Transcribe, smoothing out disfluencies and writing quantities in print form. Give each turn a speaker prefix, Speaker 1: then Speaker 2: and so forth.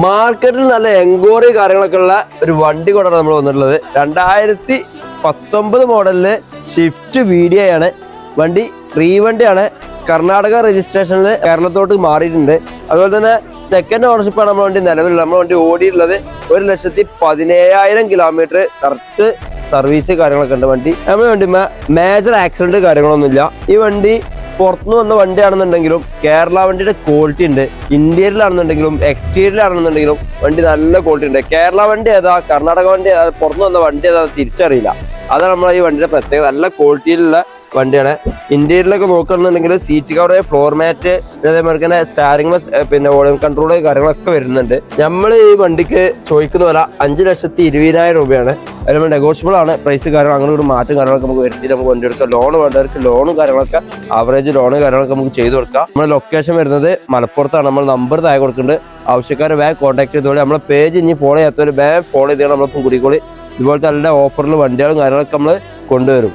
Speaker 1: മാർക്കറ്റിൽ നല്ല എൻക്വയറി കാര്യങ്ങളൊക്കെ ഉള്ള ഒരു വണ്ടി കൊണ്ടാണ് നമ്മൾ വന്നിട്ടുള്ളത്. 2019 മോഡലില് ഷിഫ്റ്റ് വീഡിയോ ആണ് വണ്ടി. റീവണ്ടിയാണ്. കർണാടക രജിസ്ട്രേഷനിൽ കേരളത്തോട്ട് മാറിയിട്ടുണ്ട്. അതുപോലെ തന്നെ സെക്കൻഡ് ഓണർഷിപ്പാണ് നമ്മുടെ വണ്ടി നിലവിലുള്ളത്. നമ്മുടെ വണ്ടി ഓടിയിട്ടുള്ളത് 1,17,000 കിലോമീറ്റർ കറക്റ്റ് സർവീസ് കാര്യങ്ങളൊക്കെ ഉണ്ട് വണ്ടി. നമ്മുടെ വണ്ടി മേജർ ആക്സിഡന്റ് കാര്യങ്ങളൊന്നുമില്ല. ഈ വണ്ടി പുറത്തുനിന്ന് വന്ന വണ്ടിയാണെന്നുണ്ടെങ്കിലും കേരള വണ്ടിയുടെ ക്വാളിറ്റി ഉണ്ട്. ഇന്ത്യയിലാണെന്നുണ്ടെങ്കിലും എക്സ്റ്റീരിയലാണെന്നുണ്ടെങ്കിലും വണ്ടി നല്ല ക്വാളിറ്റി ഉണ്ട്. കേരള വണ്ടി ഏതാ, കർണാടക വണ്ടി ഏതാ, പുറത്തുനിന്ന് വന്ന വണ്ടി ഏതാ തിരിച്ചറിയില്ല. അതാണ് നമ്മളെ ഈ വണ്ടിയുടെ പ്രത്യേകത. നല്ല ക്വാളിറ്റിയിലുള്ള വണ്ടിയാണ്. ഇന്ത്യയിലൊക്കെ നോക്കുകയാണെന്നുണ്ടെങ്കിൽ സീറ്റ് കവർ, ഫ്ലോർ മാറ്റ്, അതേമാതിരി തന്നെ സ്റ്റാരിംഗ്, പിന്നെ വോളിയം കൺട്രോൾ കാര്യങ്ങളൊക്കെ വരുന്നുണ്ട്. നമ്മൾ ഈ വണ്ടിക്ക് ചോദിക്കുന്ന വില 5,20,000 രൂപയാണ്. അതിൽ നെഗോഷ്യബിൾ ആണ് പ്രൈസ്. കാര്യങ്ങൾ അങ്ങനെ ഒരു മാറ്റം കാര്യങ്ങളൊക്കെ നമുക്ക് വരുത്തിയിട്ട് നമുക്ക് വണ്ടി എടുക്കാം. ലോൺ വേണ്ടവർക്ക് ലോണും കാര്യങ്ങളൊക്കെ ആവറേജ് ലോണ് കാര്യങ്ങളൊക്കെ നമുക്ക് ചെയ്ത് കൊടുക്കാം. നമ്മുടെ ലൊക്കേഷൻ വരുന്നത് മലപ്പുറത്താണ്. നമ്മൾ നമ്പർ താഴെ കൊടുക്കുന്നുണ്ട്. ആവശ്യക്കാരെ വേഗം കോൺടാക്ട് ചെയ്തോളി. നമ്മളെ പേജ് ഇനി ഫോളോ ചെയ്യാത്തവർ വേഗം ഫോളോ ചെയ്താൽ നമ്മളിപ്പം കൂടിക്കോളി. ഇതുപോലത്തെ നല്ല ഓഫറിൽ വണ്ടികളും കാര്യങ്ങളൊക്കെ നമ്മൾ കൊണ്ടുവരും.